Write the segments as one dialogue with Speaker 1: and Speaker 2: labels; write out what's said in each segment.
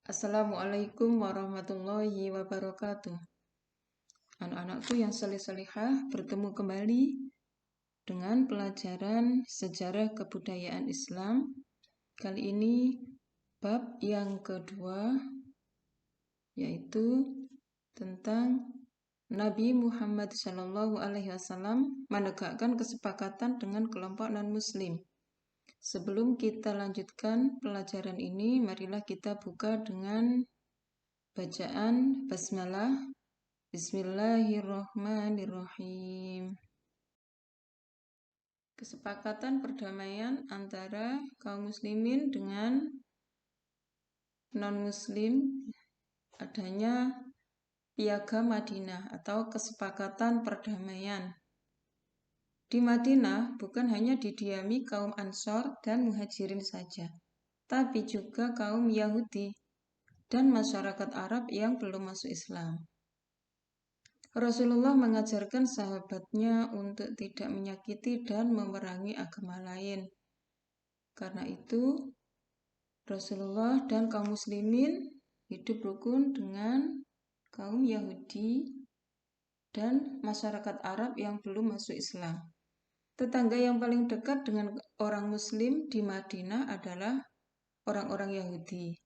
Speaker 1: Assalamualaikum warahmatullahi wabarakatuh. Anak-anakku yang salih-salihah, bertemu kembali dengan pelajaran sejarah kebudayaan Islam. Kali ini bab yang kedua, yaitu tentang Nabi Muhammad SAW menegakkan kesepakatan dengan kelompok non-Muslim. Sebelum kita lanjutkan pelajaran ini, marilah kita buka dengan bacaan basmalah. Bismillahirrahmanirrahim. Kesepakatan perdamaian antara kaum muslimin dengan non-muslim, adanya Piagam Madinah atau kesepakatan perdamaian. Di Madinah bukan hanya didiami kaum Ansor dan Muhajirin saja, tapi juga kaum Yahudi dan masyarakat Arab yang belum masuk Islam. Rasulullah mengajarkan sahabatnya untuk tidak menyakiti dan memerangi agama lain. Karena itu, Rasulullah dan kaum muslimin hidup rukun dengan kaum Yahudi dan masyarakat Arab yang belum masuk Islam. Tetangga yang paling dekat dengan orang Muslim di Madinah adalah orang-orang Yahudi.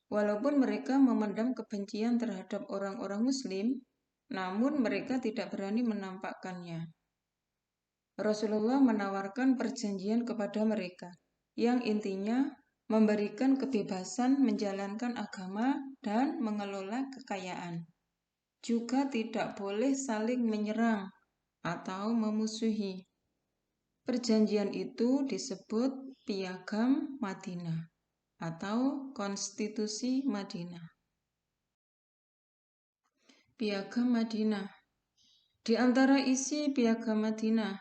Speaker 1: Walaupun mereka memendam kebencian terhadap orang-orang Muslim, namun mereka tidak berani menampakkannya. Rasulullah menawarkan perjanjian kepada mereka, yang intinya memberikan kebebasan menjalankan agama dan mengelola kekayaan. Juga tidak boleh saling menyerang atau memusuhi. Perjanjian itu disebut Piagam Madinah atau Konstitusi Madinah. Piagam Madinah. Di antara isi Piagam Madinah,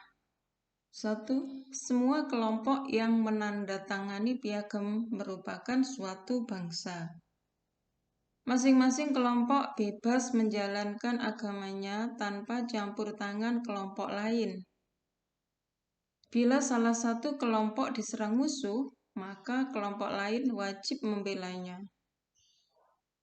Speaker 1: 1. Semua kelompok yang menandatangani piagam merupakan suatu bangsa. Masing-masing kelompok bebas menjalankan agamanya tanpa campur tangan kelompok lain. Bila salah satu kelompok diserang musuh, maka kelompok lain wajib membelanya.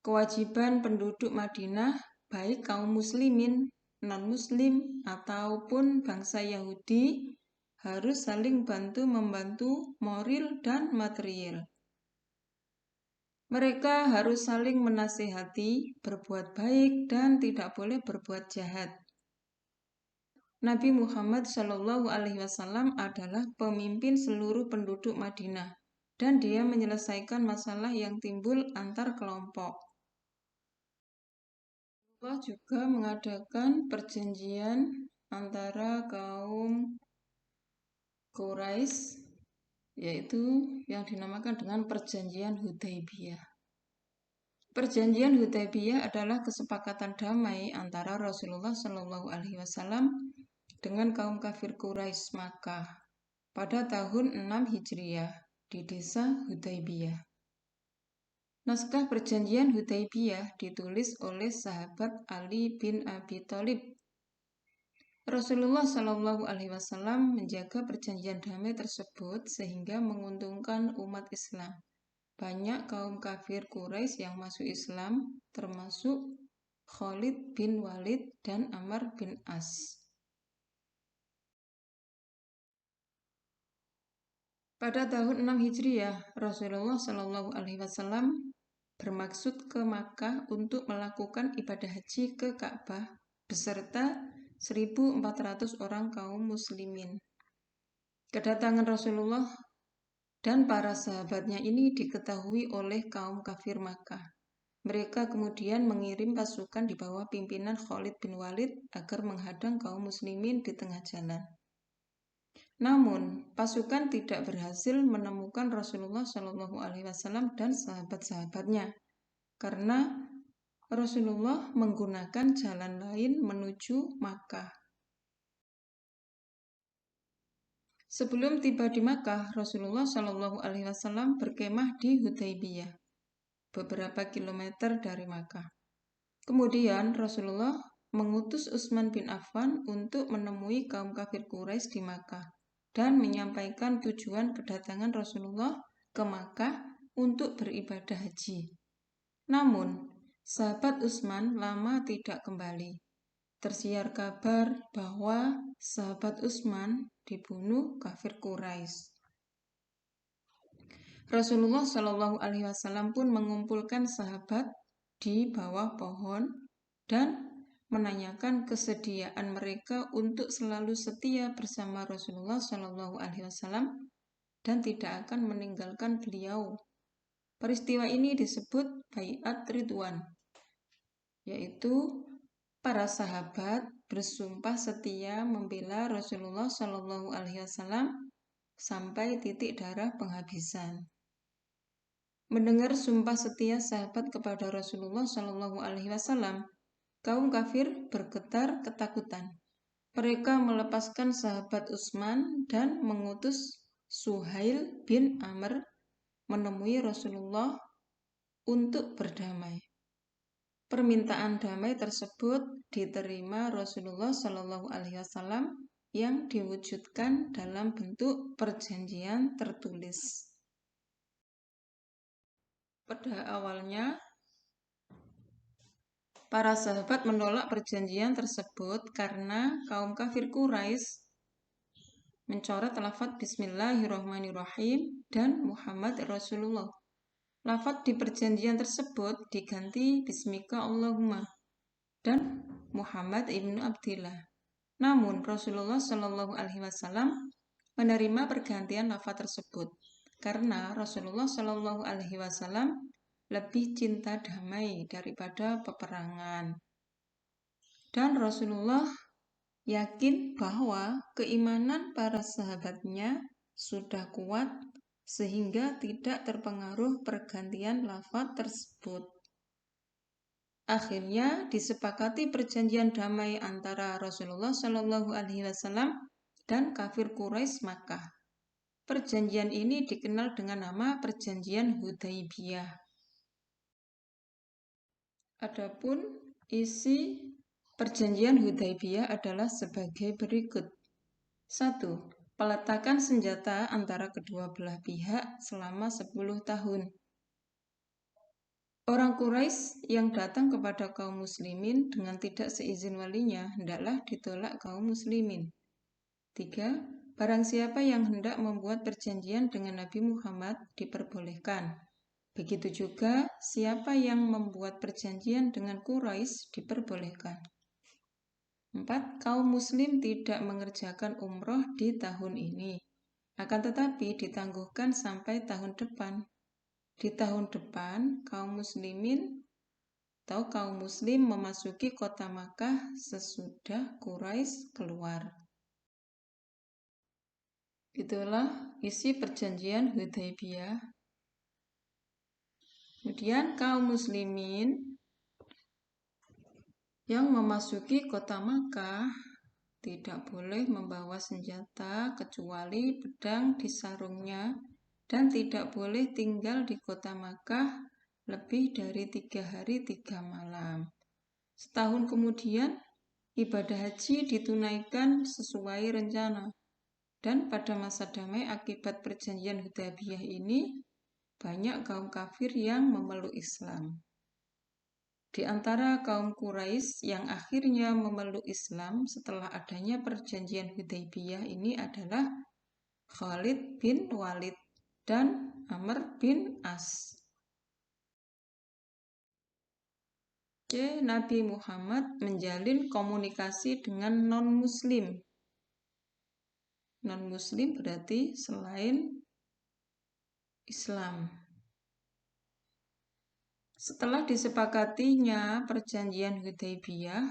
Speaker 1: Kewajiban penduduk Madinah, baik kaum muslimin, non-muslim, ataupun bangsa Yahudi, harus saling bantu-membantu moral dan material. Mereka harus saling menasihati, berbuat baik, dan tidak boleh berbuat jahat. Nabi Muhammad SAW adalah pemimpin seluruh penduduk Madinah, dan dia menyelesaikan masalah yang timbul antar kelompok. Allah juga mengadakan perjanjian antara kaum Quraisy, yaitu yang dinamakan dengan Perjanjian Hudaybiyah. Perjanjian Hudaybiyah adalah kesepakatan damai antara Rasulullah SAW dengan kaum kafir Quraisy Makkah pada tahun 6 Hijriah di desa Hudaybiyah. Naskah Perjanjian Hudaybiyah ditulis oleh sahabat Ali bin Abi Thalib. Rasulullah SAW menjaga perjanjian damai tersebut sehingga menguntungkan umat Islam. Banyak kaum kafir Quraisy yang masuk Islam, termasuk Khalid bin Walid dan Amr bin As. Pada tahun 6 Hijriah, Rasulullah SAW bermaksud ke Makkah untuk melakukan ibadah haji ke Ka'bah beserta 1.400 orang kaum muslimin. Kedatangan Rasulullah dan para sahabatnya ini diketahui oleh kaum kafir Makkah. Mereka kemudian mengirim pasukan di bawah pimpinan Khalid bin Walid agar menghadang kaum muslimin di tengah jalan. Namun, pasukan tidak berhasil menemukan Rasulullah SAW dan sahabat-sahabatnya, karena Rasulullah menggunakan jalan lain menuju Makkah. Sebelum tiba di Makkah, Rasulullah SAW berkemah di Hudaybiyah, beberapa kilometer dari Makkah. Kemudian Rasulullah mengutus Utsman bin Affan untuk menemui kaum kafir Quraisy di Makkah dan menyampaikan tujuan kedatangan Rasulullah ke Makkah untuk beribadah haji. Namun, sahabat Utsman lama tidak kembali. Tersiar kabar bahwa sahabat Utsman dibunuh kafir Quraisy. Rasulullah Shallallahu Alaihi Wasallam pun mengumpulkan sahabat di bawah pohon dan menanyakan kesediaan mereka untuk selalu setia bersama Rasulullah Shallallahu Alaihi Wasallam dan tidak akan meninggalkan beliau. Peristiwa ini disebut Bai'at Ridwan, yaitu para sahabat bersumpah setia membela Rasulullah Shallallahu Alaihi Wasallam sampai titik darah penghabisan. Mendengar sumpah setia sahabat kepada Rasulullah Shallallahu Alaihi Wasallam, kaum kafir bergetar ketakutan. Mereka melepaskan sahabat Utsman dan mengutus Suhail bin Amr menemui Rasulullah untuk berdamai. Permintaan damai tersebut diterima Rasulullah Shallallahu Alaihi Wasallam yang diwujudkan dalam bentuk perjanjian tertulis. Pada awalnya, para sahabat menolak perjanjian tersebut karena kaum kafir Quraisy mencoret lafaz Bismillahirrahmanirrahim dan Muhammad Rasulullah. Lafaz di perjanjian tersebut diganti Bismika Allahumma dan Muhammad ibnu Abdillah. Namun Rasulullah Shallallahu Alaihi Wasallam menerima pergantian lafaz tersebut karena Rasulullah Shallallahu Alaihi Wasallam lebih cinta damai daripada peperangan. Dan Rasulullah yakin bahwa keimanan para sahabatnya sudah kuat sehingga tidak terpengaruh pergantian lafaz tersebut. Akhirnya disepakati perjanjian damai antara Rasulullah Shallallahu Alaihi Wasallam dan kafir Quraisy Makkah. Perjanjian ini dikenal dengan nama Perjanjian Hudaibiyah. Adapun isi Perjanjian Hudaibiyah adalah sebagai berikut. 1. Peletakan senjata antara kedua belah pihak selama 10 tahun. Orang Quraisy yang datang kepada kaum muslimin dengan tidak seizin walinya hendaklah ditolak kaum muslimin. 3. Barang siapa yang hendak membuat perjanjian dengan Nabi Muhammad diperbolehkan. Begitu juga siapa yang membuat perjanjian dengan Quraisy diperbolehkan. 4. Kaum muslim tidak mengerjakan umroh di tahun ini, akan tetapi ditangguhkan sampai tahun depan. Di tahun depan, kaum muslim memasuki kota Makkah sesudah Quraisy keluar. Itulah isi perjanjian Hudaibiyah. Kemudian kaum muslimin yang memasuki kota Makkah tidak boleh membawa senjata kecuali pedang di sarungnya dan tidak boleh tinggal di kota Makkah lebih dari 3 hari 3 malam. Setahun kemudian, ibadah haji ditunaikan sesuai rencana. Dan pada masa damai akibat perjanjian Hudaibiyah ini, banyak kaum kafir yang memeluk Islam. Di antara kaum Quraisy yang akhirnya memeluk Islam setelah adanya perjanjian Hudaibiyah ini adalah Khalid bin Walid dan Amr bin As. Nabi Muhammad menjalin komunikasi dengan non-muslim. Non-muslim berarti selain Islam. Setelah disepakatinya perjanjian Hudaibiyah,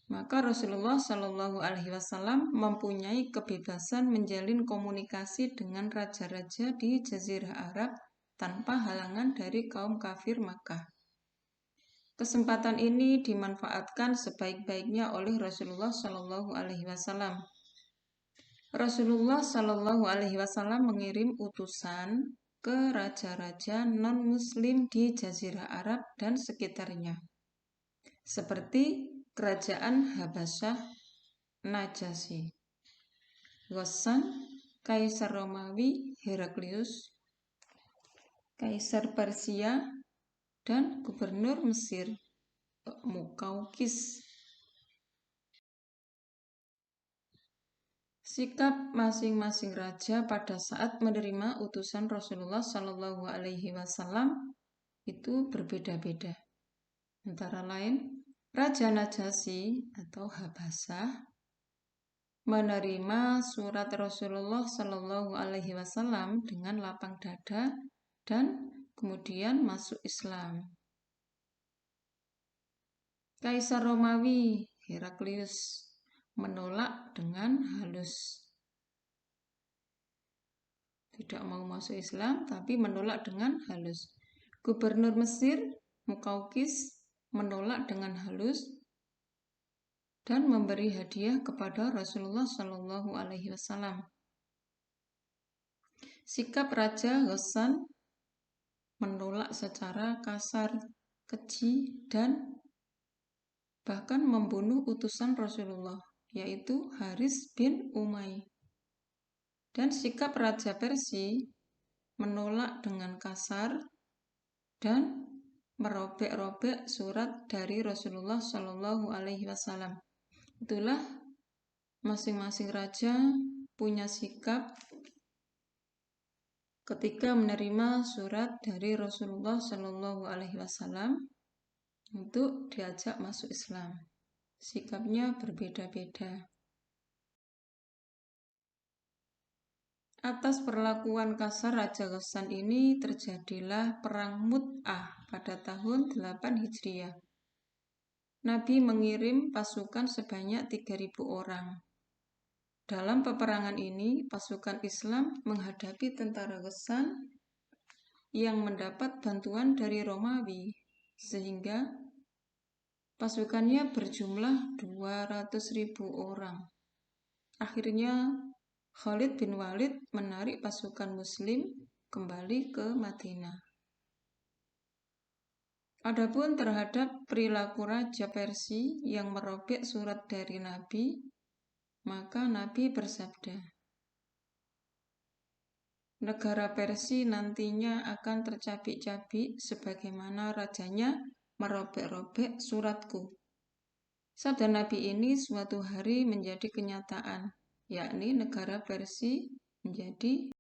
Speaker 1: maka Rasulullah Shallallahu Alaihi Wasallam mempunyai kebebasan menjalin komunikasi dengan raja-raja di Jazirah Arab tanpa halangan dari kaum kafir Makkah. Kesempatan ini dimanfaatkan sebaik-baiknya oleh Rasulullah Shallallahu Alaihi Wasallam. Rasulullah Shallallahu Alaihi Wasallam mengirim utusan ke raja-raja non-muslim di Jazirah Arab dan sekitarnya, seperti kerajaan Habasyah Najasyi, Ghassan, Kaisar Romawi Heraklius, Kaisar Persia dan gubernur Mesir Mukaukis. Sikap masing-masing raja pada saat menerima utusan Rasulullah Shallallahu Alaihi Wasallam itu berbeda-beda. Antara lain, Raja Najasyi atau Habasah menerima surat Rasulullah Shallallahu Alaihi Wasallam dengan lapang dada dan kemudian masuk Islam. Kaisar Romawi Heraklius menolak dengan halus. Tidak mau masuk Islam, tapi menolak dengan halus. Gubernur Mesir Mukaukis menolak dengan halus dan memberi hadiah kepada Rasulullah Shallallahu Alaihi Wasallam. Sikap Raja Ghassan menolak secara kasar, keji, dan bahkan membunuh utusan Rasulullah, yaitu Haris bin Umayyah. Dan sikap Raja Persia menolak dengan kasar dan merobek-robek surat dari Rasulullah Shallallahu Alaihi Wasallam. Itulah masing-masing raja punya sikap ketika menerima surat dari Rasulullah Shallallahu Alaihi Wasallam untuk diajak masuk Islam. Sikapnya berbeda-beda. Atas perlakuan kasar Raja Ghassan ini terjadilah Perang Mut'ah pada tahun 8 Hijriah. Nabi mengirim pasukan sebanyak 3.000 orang. Dalam peperangan ini, pasukan Islam menghadapi tentara Ghassan yang mendapat bantuan dari Romawi, sehingga pasukannya berjumlah 200.000 orang. Akhirnya Khalid bin Walid menarik pasukan Muslim kembali ke Madinah. Adapun terhadap perilaku Raja Persia yang merobek surat dari Nabi, maka Nabi bersabda, negara Persia nantinya akan tercabik-cabik sebagaimana rajanya merobek-robek suratku. Sabda Nabi ini suatu hari menjadi kenyataan, yakni negara Persia menjadi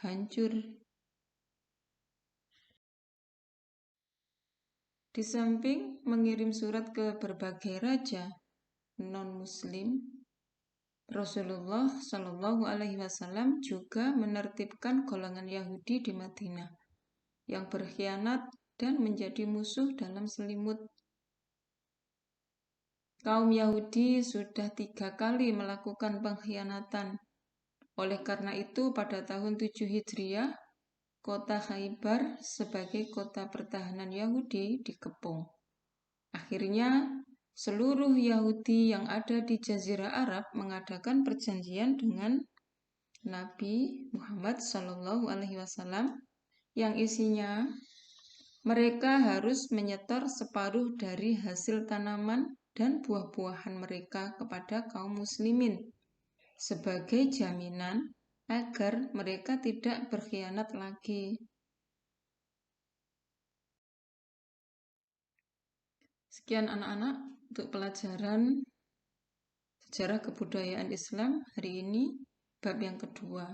Speaker 1: hancur. Di samping mengirim surat ke berbagai raja non-muslim, Rasulullah Shallallahu Alaihi Wasallam juga menertibkan golongan Yahudi di Madinah yang berkhianat dan menjadi musuh dalam selimut. Kaum Yahudi sudah 3 kali melakukan pengkhianatan. Oleh karena itu, pada tahun 7 Hijriah, kota Khaybar sebagai kota pertahanan Yahudi dikepung. Akhirnya, seluruh Yahudi yang ada di Jazirah Arab mengadakan perjanjian dengan Nabi Muhammad SAW yang isinya mereka harus menyetor separuh dari hasil tanaman dan buah-buahan mereka kepada kaum muslimin sebagai jaminan agar mereka tidak berkhianat lagi. Sekian anak-anak untuk pelajaran sejarah kebudayaan Islam hari ini, bab yang kedua.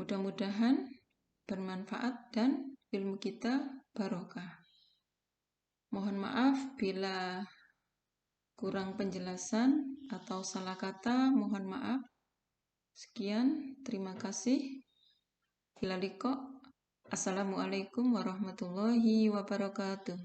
Speaker 1: Mudah-mudahan bermanfaat dan ilmu kita barokah. Mohon maaf bila kurang penjelasan atau salah kata, mohon maaf. Sekian, terima kasih. Ila liqa. Assalamualaikum warahmatullahi wabarakatuh.